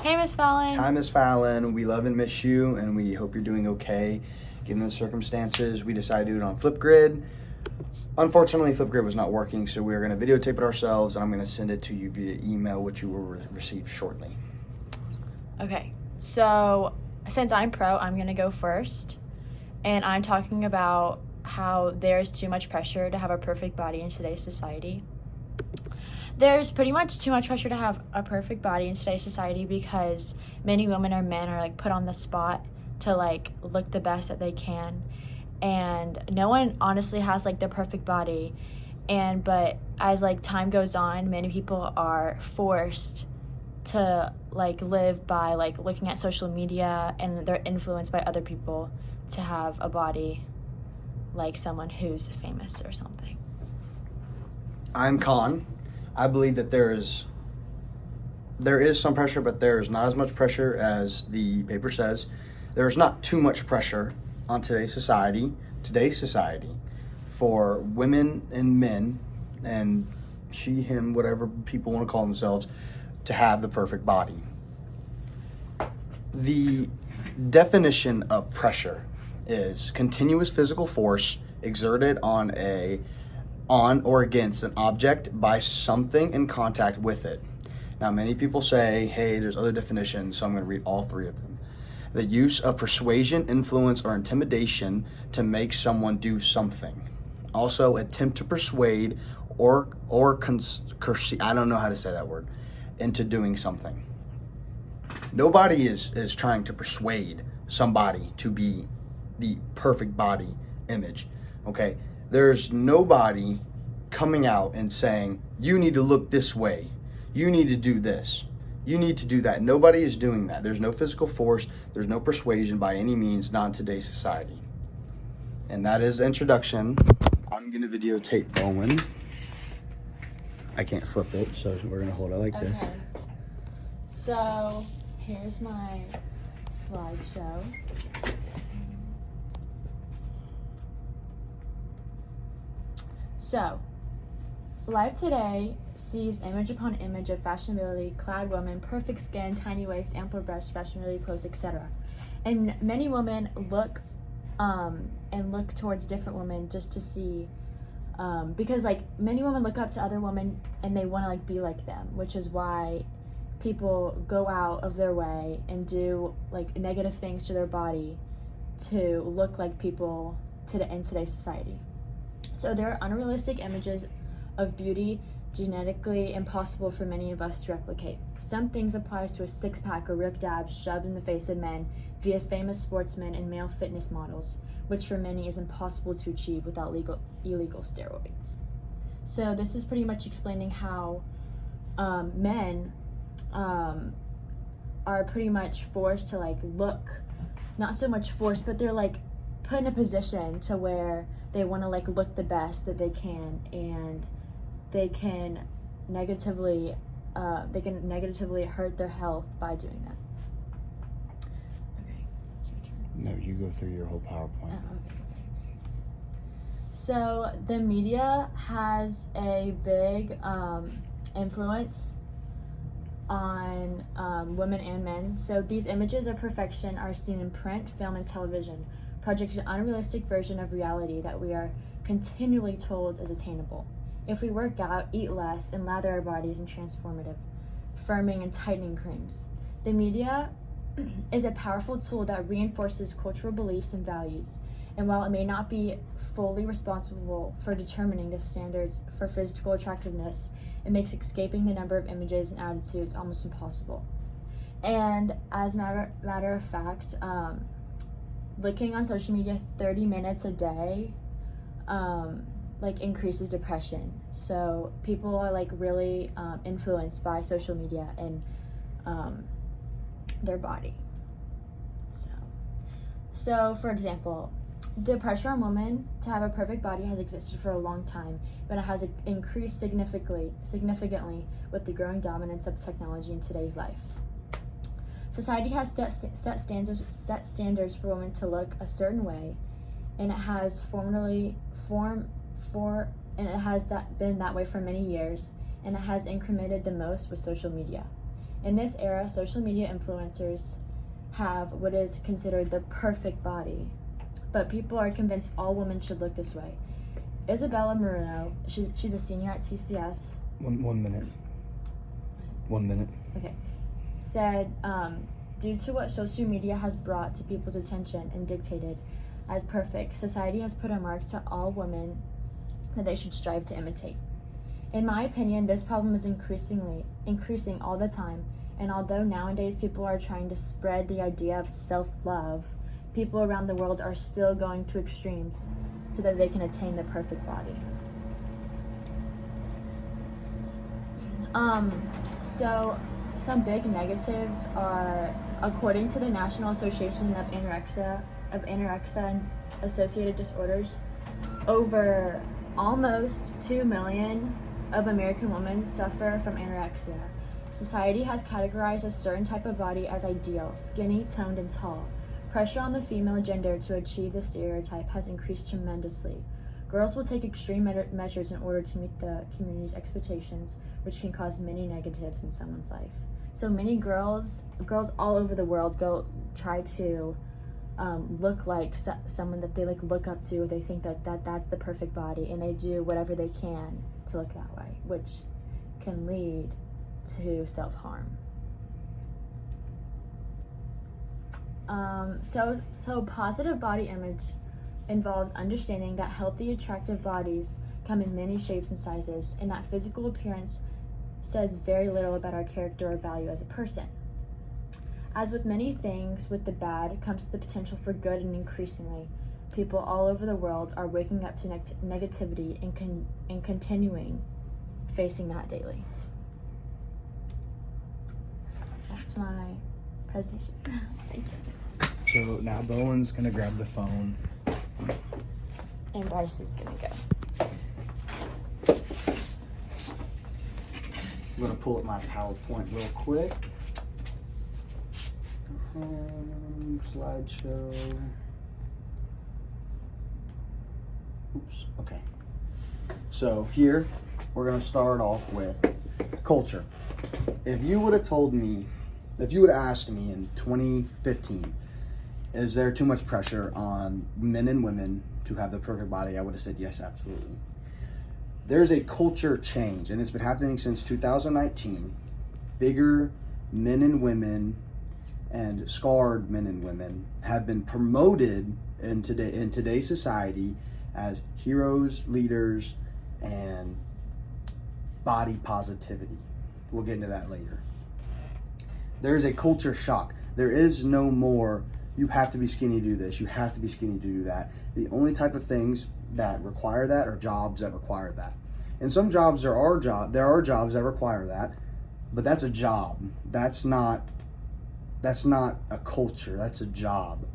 Hey, Miss Fallon. Hi, Miss Fallon. We love and miss you, and we hope you're doing okay. Given the circumstances, we decided to do it on Flipgrid. Unfortunately, Flipgrid was not working, so we're going to videotape it ourselves, and I'm going to send it to you via email, which you will receive shortly. Okay, so since I'm pro, I'm going to go first. And I'm talking about how there's too much pressure to have a perfect body in today's society. There's pretty much too much pressure to have a perfect body in today's society because many women or men are like put on the spot to like look the best that they can, and no one honestly has like the perfect body. But as like time goes on, many people are forced to like live by like looking at social media, and they're influenced by other people to have a body like someone who's famous or something. I'm Con. I believe that there is some pressure, but there is not as much pressure as the paper says. There is not too much pressure on today's society for women and men and she, him, whatever people want to call themselves, to have the perfect body. The definition of pressure is continuous physical force exerted on or against an object by something in contact with it. Now, many people say, hey, there's other definitions, so I'm going to read all three of them. The use of persuasion, influence, or intimidation to make someone do something. Also, attempt to persuade or I don't know how to say that word, into doing something. Nobody is trying to persuade somebody to be the perfect body image, okay? There's nobody coming out and saying, you need to look this way, you need to do this, you need to do that. Nobody is doing that. There's no physical force, there's no persuasion by any means, not in today's society. And that is the introduction. I'm gonna videotape Bowen. I can't flip it, so we're gonna hold it like this. So here's my slideshow. So, life today sees image upon image of fashionably clad women, perfect skin, tiny waist, ample breasts, fashionably clothes, etc. And many women look towards different women just to see, because like many women look up to other women and they want to like be like them, which is why people go out of their way and do like negative things to their body to look like people in today's society. So there are unrealistic images of beauty genetically impossible for many of us to replicate. Some things applies to a six-pack or ripped abs shoved in the face of men via famous sportsmen and male fitness models, which for many is impossible to achieve without illegal steroids. So this is pretty much explaining how men are pretty much forced to like look, not so much forced, but they're like put in a position to where they want to like look the best that they can, and they can negatively hurt their health by doing that. Okay, it's your turn. No, you go through your whole PowerPoint. Okay. So the media has a big influence on women and men. So these images of perfection are seen in print, film, and television, projecting an unrealistic version of reality that we are continually told is attainable. If we work out, eat less, and lather our bodies in transformative, firming, and tightening creams. The media is a powerful tool that reinforces cultural beliefs and values, and while it may not be fully responsible for determining the standards for physical attractiveness, it makes escaping the number of images and attitudes almost impossible. And as a matter of fact, looking on social media 30 minutes a day like increases depression. So people are like really influenced by social media and their body. So for example, the pressure on women to have a perfect body has existed for a long time, but it has increased significantly with the growing dominance of technology in today's life. Society has set standards for women to look a certain way, and it has been that way for many years, and it has incremented the most with social media. In this era, social media influencers have what is considered the perfect body, but people are convinced all women should look this way. Isabella Marino, she's a senior at TCS. One minute. Okay. Said, due to what social media has brought to people's attention and dictated as perfect, society has put a mark to all women that they should strive to imitate. In my opinion, this problem is increasing all the time, and although nowadays people are trying to spread the idea of self-love, people around the world are still going to extremes so that they can attain the perfect body. So some big negatives are, according to the National Association of Anorexia and Associated Disorders, over almost 2 million of American women suffer from anorexia. Society has categorized a certain type of body as ideal, skinny, toned, and tall. Pressure on the female gender to achieve the stereotype has increased tremendously. Girls will take extreme measures in order to meet the community's expectations, which can cause many negatives in someone's life. So many girls all over the world try to look like someone that they look up to. They think that's the perfect body, and they do whatever they can to look that way, which can lead to self-harm. So positive body image involves understanding that healthy, attractive bodies come in many shapes and sizes, and that physical appearance says very little about our character or value as a person. As with many things, with the bad comes the potential for good, and increasingly, people all over the world are waking up to negativity and continuing facing that daily. That's my presentation. Thank you. So now Bowen's gonna grab the phone. And Bryce is gonna go. I'm gonna pull up my PowerPoint real quick. Slideshow. Oops, okay. So here, we're gonna start off with culture. If you would have asked me in 2015, is there too much pressure on men and women to have the perfect body, I would have said yes, absolutely. There's a culture change, and it's been happening since 2019. Bigger men and women and scarred men and women have been promoted in today's society as heroes, leaders, and body positivity. We'll get into that later. There's a culture shock. There is no more, you have to be skinny to do this, you have to be skinny to do that. The only type of things that require that are jobs that require that. And some jobs, there are jobs that require that, but that's a job. That's not a culture, that's a job.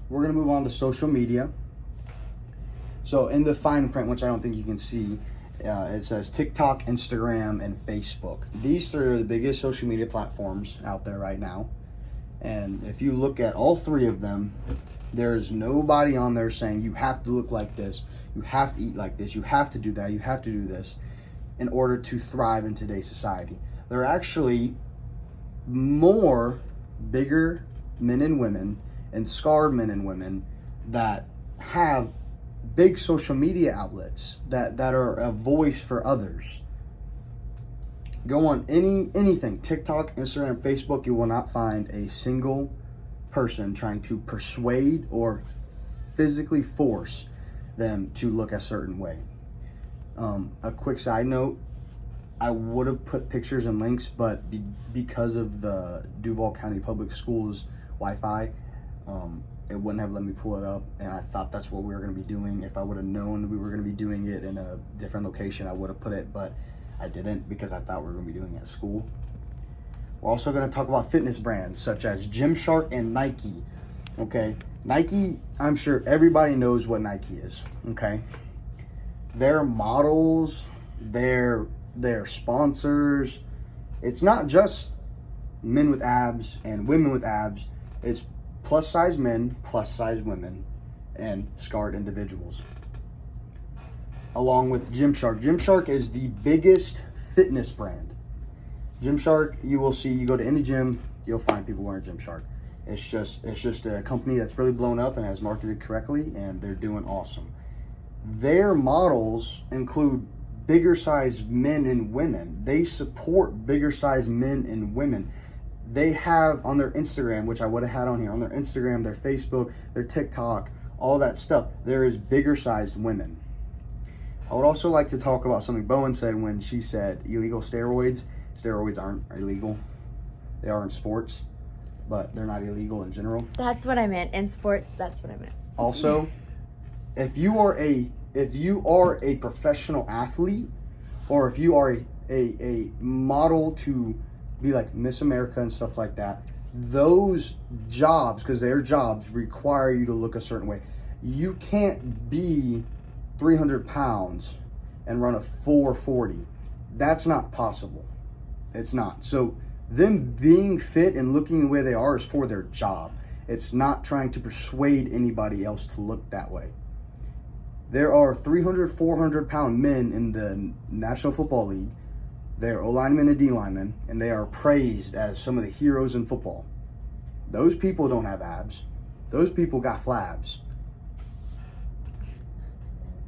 We're gonna move on to social media. So in the fine print, which I don't think you can see, it says TikTok, Instagram, and Facebook. These three are the biggest social media platforms out there right now. And if you look at all three of them, there's nobody on there saying you have to look like this, you have to eat like this, you have to do that, you have to do this in order to thrive in today's society. There are actually more bigger men and women and scarred men and women that have big social media outlets that are a voice for others. Go on anything, TikTok, Instagram, Facebook, you will not find a single person trying to persuade or physically force them to look a certain way. A quick side note, I would have put pictures and links, but because of the Duval County Public Schools Wi-Fi, it wouldn't have let me pull it up, and I thought that's what we were going to be doing. If I would have known we were going to be doing it in a different location, I would have put it, but I didn't because I thought we were going to be doing it at school. We're also going to talk about fitness brands such as Gymshark and Nike. Okay, Nike, I'm sure everybody knows what Nike is. Okay, their models, their sponsors, it's not just men with abs and women with abs. It's plus size men, plus size women, and scarred individuals. Along with Gymshark. Gymshark is the biggest fitness brand Gymshark, you will see, you go to any gym, you'll find people wearing Gymshark. It's just a company that's really blown up and has marketed correctly, and they're doing awesome. Their models include bigger sized men and women. They support bigger sized men and women. They have on their Instagram, which I would have had on here, on their Instagram, their Facebook, their TikTok, all that stuff, there is bigger sized women. I would also like to talk about something Bowen said when she said illegal steroids. Steroids aren't illegal. They are in sports, but they're not illegal in general. That's what I meant. In sports, that's what I meant. Also, if you are a professional athlete, or if you are a model to be like Miss America and stuff like that, those jobs, because their jobs require you to look a certain way. You can't be 300 pounds and run a 440. That's not possible. It's not. So them being fit and looking the way they are is for their job. It's not trying to persuade anybody else to look that way. There are 300, 400 pound men in the National Football League. They're O linemen and D linemen, and they are praised as some of the heroes in football. Those people don't have abs. Those people got flabs.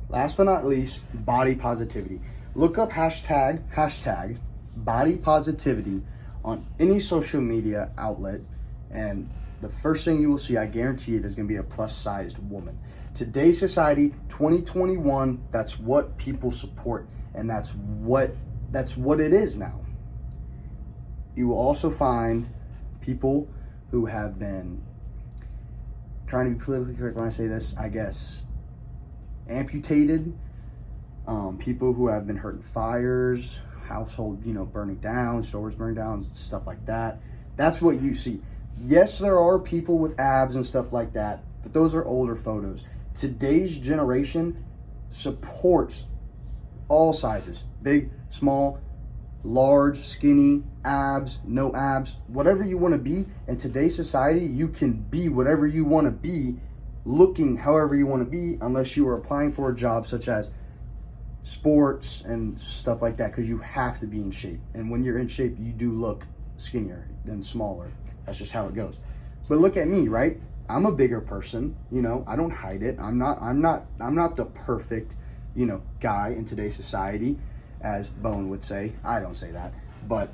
Last but not least, body positivity. Look up hashtag body positivity on any social media outlet, and the first thing you will see, I guarantee it, is going to be a plus-sized woman. Today's society, 2021, that's what people support, and that's what it is now. You will also find people who have been trying to be politically correct when I say this, I guess, amputated, people who have been hurt in fires, household, burning down, stores burning down, stuff like that. That's what you see. Yes, there are people with abs and stuff like that, but those are older photos. Today's generation supports all sizes, big, small, large, skinny, abs, no abs, whatever you want to be. In today's society, you can be whatever you want to be, looking however you want to be, unless you are applying for a job such as sports and stuff like that, because you have to be in shape. And when you're in shape, you do look skinnier and smaller. That's just how it goes. But look at me, right? I'm a bigger person, I don't hide it. I'm not the perfect, guy in today's society, as Bowen would say. I don't say that, but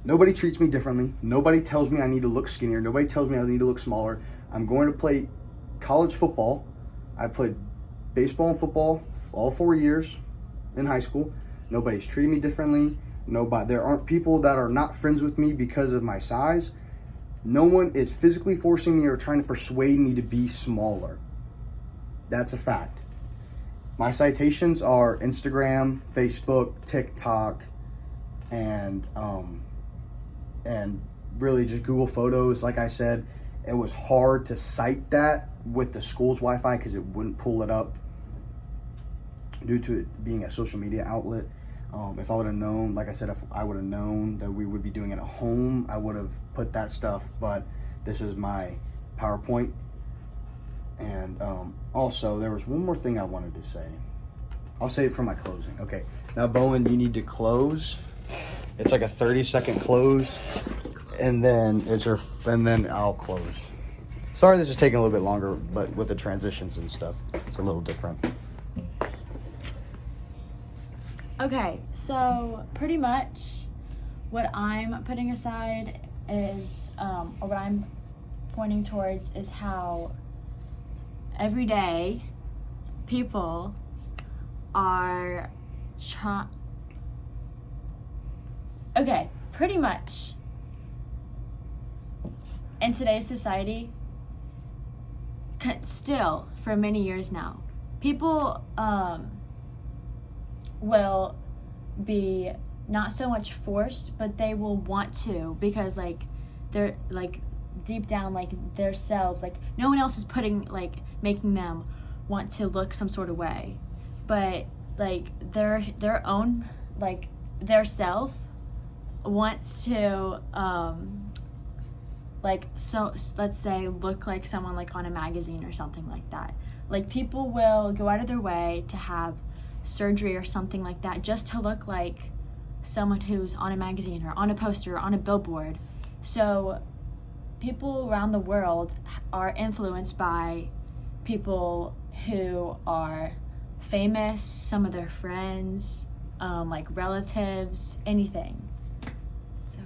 nobody treats me differently. Nobody tells me I need to look skinnier. Nobody tells me I need to look smaller. I'm going to play college football. I played baseball and football all 4 years in high school. Nobody's treating me differently. There aren't people that are not friends with me because of my size. No one is physically forcing me or trying to persuade me to be smaller. That's a fact. My citations are Instagram, Facebook, TikTok, and really just Google Photos. Like I said, it was hard to cite that with the school's Wi-Fi because it wouldn't pull it up due to it being a social media outlet. If I would have known, like I said, if I would have known that we would be doing it at home, I would have put that stuff, but this is my PowerPoint. And also, there was one more thing I wanted to say. I'll say it for my closing. Okay, now Bowen, you need to close. It's like a 30-second close, and then I'll close. Sorry this is taking a little bit longer, but with the transitions and stuff, it's a little different. Okay, so pretty much what I'm putting aside is, or what I'm pointing towards is how every day people are okay, pretty much in today's society, still for many years now, people will be not so much forced, but they will want to, because they're deep down, their selves, no one else is making them want to look some sort of way, but their own, their self wants to so let's say look like someone on a magazine or something like that. People will go out of their way to have surgery or something like that just to look like someone who's on a magazine or on a poster or on a billboard. So people around the world are influenced by people who are famous, some of their friends, like relatives, anything. So,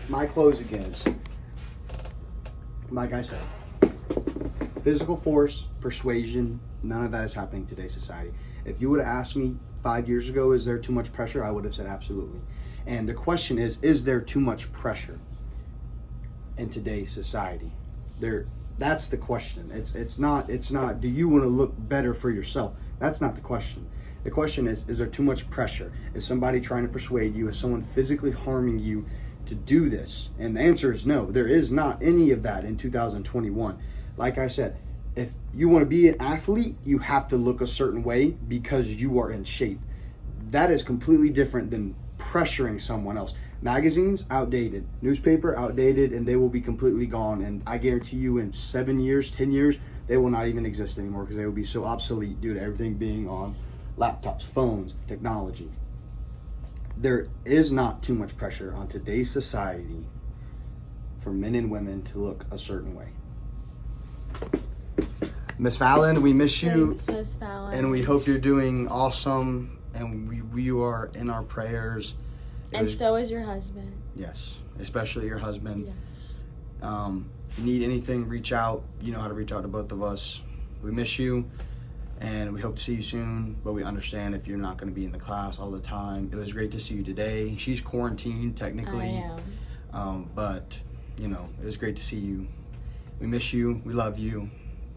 My closing is, like I said, physical force, persuasion, none of that is happening in today's society. If you would have asked me 5 years ago, is there too much pressure? I would have said absolutely. And the question is there too much pressure in today's society? That's the question. It's not do you want to look better for yourself? That's not the question. The question is there too much pressure? Is somebody trying to persuade you? Is someone physically harming you to do this? And the answer is no. There is not any of that in 2021. Like I said, if you want to be an athlete, you have to look a certain way because you are in shape. That is completely different than pressuring someone else. Magazines, outdated. Newspaper, outdated, and they will be completely gone. And I guarantee you in 7 years, 10 years, they will not even exist anymore because they will be so obsolete due to everything being on laptops, phones, technology. There is not too much pressure on today's society for men and women to look a certain way. Miss Fallon, we miss you. thanks, Miss Fallon. And we hope you're doing awesome. And we are in our prayers. And so is your husband. Yes, especially your husband. Yes. Need anything, reach out. You know how to reach out to both of us. We miss you, and we hope to see you soon, but we understand if you're not going to be in the class all the time. It was great to see you today. She's quarantined, technically. I am. But, you know, it was great to see you. We miss you, we love you,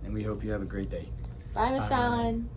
and we hope you have a great day. Bye, Miss Bye. Fallon.